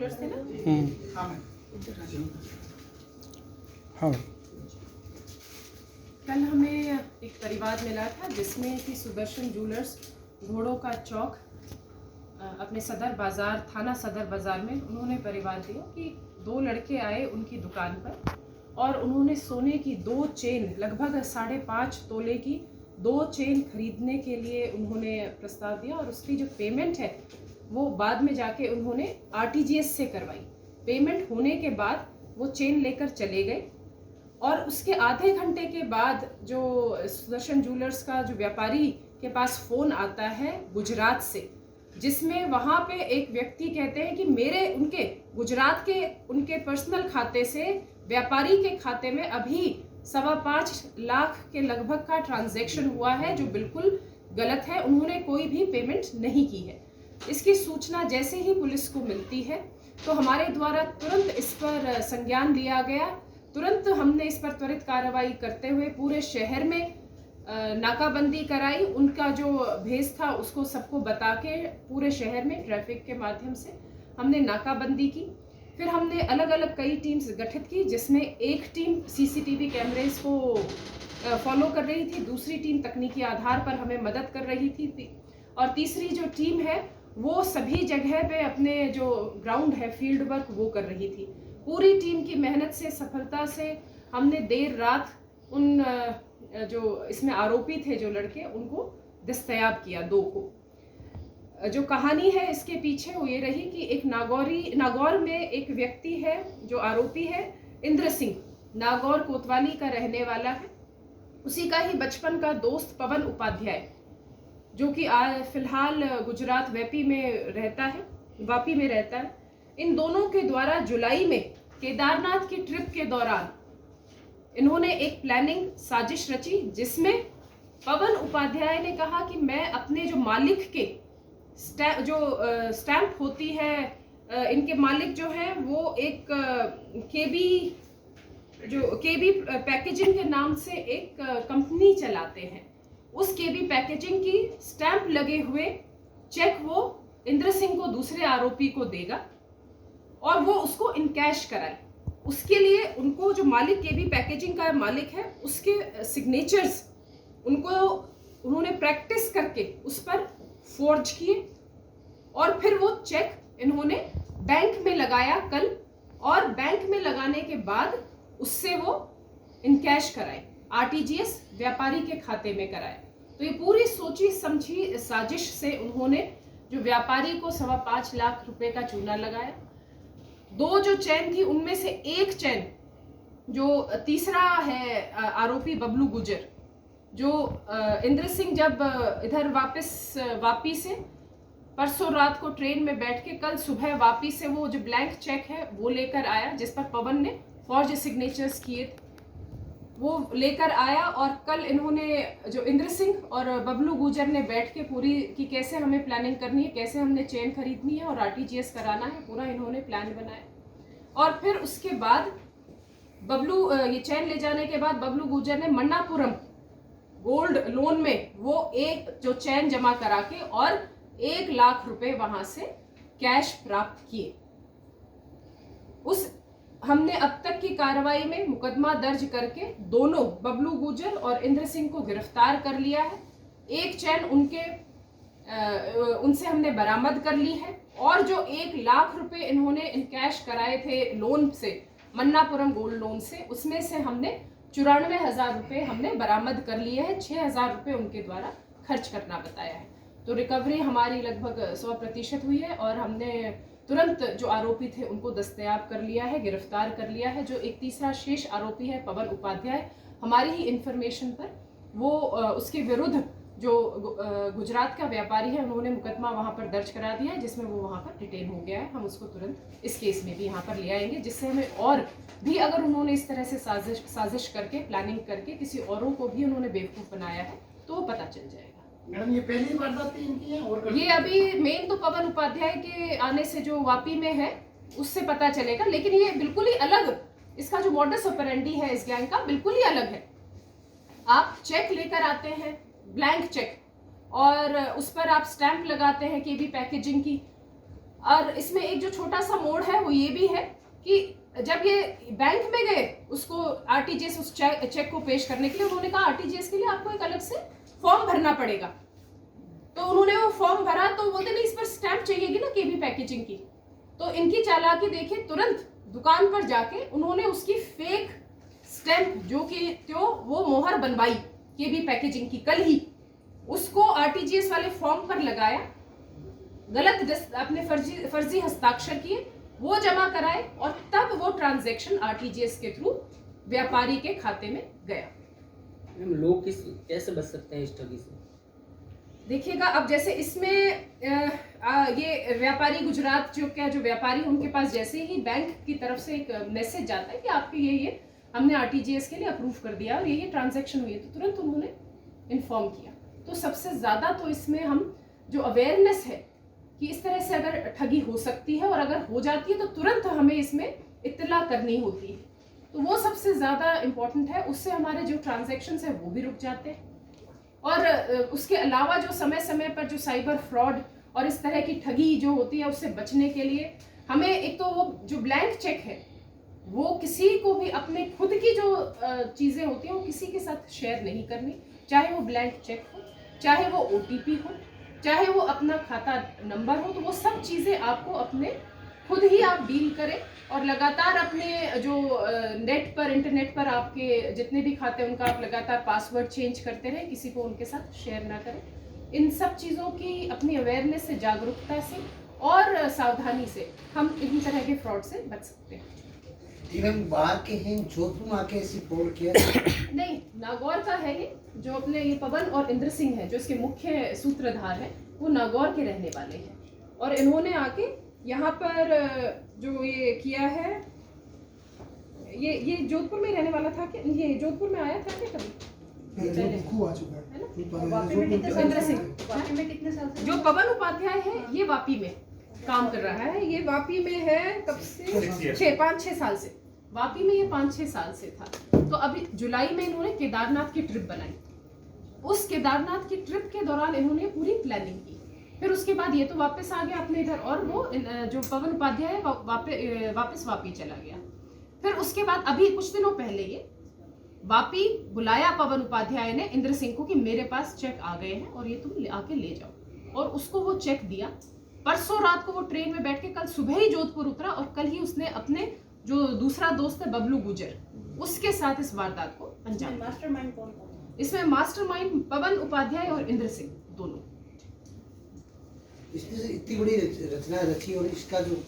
Jewellers थे ना? हाँ। कल हमें एक परिवार मिला था जिसमें कि सुदर्शन ज्वेलर्स घोड़ों का चौक अपने सदर बाज़ार, थाना सदर बाज़ार में उन्होंने परिवार दिया कि 2 लड़के आए उनकी दुकान पर और उन्होंने सोने की 2 चेन, लगभग 5.5 तोले की 2 चेन खरीदने के लिए उन्होंने प्रस्ताव दिया और उसकी जो पेमेंट है वो बाद में जाके उन्होंने RTGS से करवाई। पेमेंट होने के बाद वो चेन लेकर चले गए और उसके आधे घंटे के बाद जो सुदर्शन ज्वेलर्स का जो व्यापारी के पास फ़ोन आता है गुजरात से, जिसमें वहाँ पे एक व्यक्ति कहते हैं कि उनके गुजरात के उनके पर्सनल खाते से व्यापारी के खाते में अभी 5.25 लाख के लगभग का ट्रांजैक्शन हुआ है, जो बिल्कुल गलत है। उन्होंने कोई भी पेमेंट नहीं की है। इसकी सूचना जैसे ही पुलिस को मिलती है तो हमारे द्वारा तुरंत इस पर संज्ञान लिया गया। तुरंत हमने इस पर त्वरित कार्रवाई करते हुए पूरे शहर में नाकाबंदी कराई। उनका जो भेस था उसको सबको बता के पूरे शहर में ट्रैफिक के माध्यम से हमने नाकाबंदी की। फिर हमने अलग अलग कई टीम्स गठित की, जिसमें एक टीम CCTV कैमरेज को फॉलो कर रही थी, दूसरी टीम तकनीकी आधार पर हमें मदद कर रही थी और तीसरी जो टीम है वो सभी जगह पे अपने जो ग्राउंड है फील्ड वर्क वो कर रही थी। पूरी टीम की मेहनत से सफलता से हमने देर रात उन जो इसमें आरोपी थे जो लड़के, उनको दस्तयाब किया 2 को। जो कहानी है इसके पीछे वो ये रही कि एक नागौर में एक व्यक्ति है जो आरोपी है, इंद्र सिंह, नागौर कोतवाली का रहने वाला है। उसी का ही बचपन का दोस्त पवन उपाध्याय, जो कि फिलहाल गुजरात वापी में रहता है। इन दोनों के द्वारा जुलाई में केदारनाथ की ट्रिप के दौरान इन्होंने एक प्लानिंग साजिश रची, जिसमें पवन उपाध्याय ने कहा कि मैं अपने जो मालिक के स्टैंप होती है, इनके मालिक जो है वो एक केबी पैकेजिंग के नाम से एक कंपनी चलाते हैं। उस केबी पैकेजिंग की स्टैंप लगे हुए चेक वो इंद्र सिंह को, दूसरे आरोपी को देगा और वो उसको इनकैश कराए। उसके लिए उनको जो मालिक केबी पैकेजिंग का मालिक है उसके सिग्नेचर्स उन्होंने प्रैक्टिस करके उस पर फोर्ज किए और फिर वो चेक इन्होंने बैंक में लगाया कल, और बैंक में लगाने के बाद उससे वो इनकैश कराए, RTGS व्यापारी के खाते में कराए। तो ये पूरी सोची समझी साजिश से उन्होंने जो व्यापारी को 5.25 लाख रुपए का चूना लगाया। 2 जो चैन थी उनमें से एक चैन जो तीसरा है आरोपी बबलू गुजर, जो इंद्र सिंह जब इधर वापी से परसों रात को ट्रेन में बैठ के कल सुबह वापी से वो जो ब्लैंक चेक है वो लेकर आया, जिस पर पवन ने फॉर्ज सिग्नेचर्स किए थे, वो लेकर आया। और कल इन्होंने जो इंद्र सिंह और बबलू गुजर ने बैठ के पूरी कि कैसे हमें प्लानिंग करनी है, कैसे हमने चेन खरीदनी है और RTGS कराना है, पूरा इन्होंने प्लान बनाया। और फिर उसके बाद ये चेन ले जाने के बाद बबलू गुजर ने मन्नापुरम गोल्ड लोन में वो एक जो चैन जमा करा के और 1 लाख रुपए वहां से कैश प्राप्त किए। हमने अब तक की कार्रवाई में मुकदमा दर्ज करके दोनों बबलू गुजर और इंद्र सिंह को गिरफ्तार कर लिया है। एक चैन उनसे हमने बरामद कर ली है और जो 1 लाख रुपए इन्होंने इनकैश कराए थे लोन से, मन्नापुरम गोल्ड लोन से, उसमें से हमने 94,000 रुपए हमने बरामद कर लिए हैं। 6,000 रुपए उनके द्वारा खर्च करना बताया है। तो रिकवरी हमारी लगभग 100% हुई है और हमने तुरंत जो आरोपी थे उनको दस्तयाब कर लिया है, गिरफ्तार कर लिया है। जो एक तीसरा शेष आरोपी है पवन उपाध्याय, हमारी ही इंफॉर्मेशन पर वो उसके विरुद्ध जो गुजरात का व्यापारी है उन्होंने मुकदमा वहां पर दर्ज करा दिया है, जिसमें वो वहां पर डिटेन हो गया है। हम उसको तुरंत इस केस में भी यहाँ पर ले आएंगे, जिससे हमें और भी अगर उन्होंने इस तरह से साजिश करके प्लानिंग करके किसी औरों को भी उन्होंने बेवकूफ़ बनाया है तो वो पता चल जाएगा। मैडम ये पहली वारदात थी इनकी है और ये अभी मेन तो पवन उपाध्याय के आने से जो वापी में है उससे पता चलेगा, लेकिन ये बिल्कुल ही अलग, इसका जो मॉडस ऑपरेंडी है इस गैंग का बिल्कुल ही अलग है। आप चेक लेकर आते हैं, ब्लैंक चेक, और उस पर आप स्टैंप लगाते हैं केबी पैकेजिंग की। और इसमें एक जो छोटा सा मोड़ है वो ये भी है कि जब ये बैंक में गए उसको आरटीजीएस उस चेक को पेश करने के लिए, उन्होंने कहा आरटीजीएस के लिए आपको एक अलग से फॉर्म भरना पड़ेगा। तो उन्होंने वो फॉर्म भरा तो बोलते नहीं इस पर स्टैंप चाहिएगी ना केबी पैकेजिंग की। तो इनकी चालाकी देखिए, तुरंत दुकान पर जाके उन्होंने उसकी फेक स्टैंप जो कि वो मोहर बनवाई केबी पैकेजिंग की कल ही, उसको आरटीजीएस वाले फॉर्म पर लगाया, गलत अपने फर्जी हस्ताक्षर किए, वो जमा कराए और तब वो ट्रांजैक्शन आरटीजीएस के थ्रू व्यापारी के खाते में गया। लोग कैसे बच सकते हैं इस ठगी से? देखिएगा, अब जैसे इसमें ये व्यापारी गुजरात जो व्यापारी, उनके पास जैसे ही बैंक की तरफ से एक मैसेज जाता है कि आपके ये हमने आरटीजीएस के लिए अप्रूव कर दिया और ये ट्रांजैक्शन हुई है, तो तुरंत उन्होंने इन्फॉर्म किया। तो सबसे ज़्यादा तो इसमें हम जो अवेयरनेस है कि इस तरह से अगर ठगी हो सकती है और अगर हो जाती है तो तुरंत हमें इसमें इत्तला करनी होती है, तो वो सबसे ज़्यादा इम्पोर्टेंट है। उससे हमारे जो ट्रांजैक्शंस है वो भी रुक जाते हैं। और उसके अलावा जो समय समय पर जो साइबर फ्रॉड और इस तरह की ठगी जो होती है उससे बचने के लिए हमें एक तो वो जो ब्लैंक चेक है वो किसी को भी अपने खुद की जो चीज़ें होती हैं वो किसी के साथ शेयर नहीं करनी, चाहे वो ब्लैंक चेक हो, चाहे वो ओटीपी हो, चाहे वो अपना खाता नंबर हो। तो वो सब चीज़ें आपको अपने खुद ही आप डील करें और लगातार अपने जो नेट पर इंटरनेट पर आपके जितने भी खाते हैं उनका आप लगातार पासवर्ड चेंज करते रहें, किसी को उनके साथ शेयर ना करें। इन सब चीज़ों की अपनी अवेयरनेस से, जागरूकता से और सावधानी से हम इन तरह के फ्रॉड से बच सकते हैं। इवन बाहर के हैं, जोधपुर में आके ऐसी फ्रॉड किया? नहीं, नागौर का है ये, जो अपने ये पवन और इंद्र सिंह है जो इसके मुख्य सूत्रधार हैं, वो नागौर के रहने वाले हैं और इन्होंने आके यहाँ पर जो ये किया है, ये जोधपुर में रहने वाला था। कि ये जोधपुर में आया था क्या कभी? खूब आ चुका है ना? है। कितने साल से जो पवन उपाध्याय है ये वापी में काम कर रहा है। ये वापी में है कब से? 5-6 साल से वापी में, ये 5-6 साल से था। तो अभी जुलाई में इन्होंने केदारनाथ की ट्रिप बनाई। उस केदारनाथ की ट्रिप के दौरान इन्होंने पूरी प्लानिंग की। फिर उसके बाद ये तो वापस आ गया अपने इधर और वो जो पवन उपाध्याय है वापस वापी चला गया। फिर उसके बाद अभी कुछ दिनों पहले ये वापी बुलाया पवन उपाध्याय ने इंद्र सिंह को कि मेरे पास चेक आ गए हैं और ये तुम आके ले जाओ, और उसको वो चेक दिया। परसों रात को वो ट्रेन में बैठ के कल सुबह ही जोधपुर उतरा और कल ही उसने अपने जो दूसरा दोस्त है बबलू गुजर, उसके साथ इस वारदात को अंजाम दिया। मास्टरमाइंड कौन? इसमें मास्टरमाइंड पवन उपाध्याय और इंद्र सिंह दोनों। इसमें से इतनी बड़ी रचना रची और इसका जो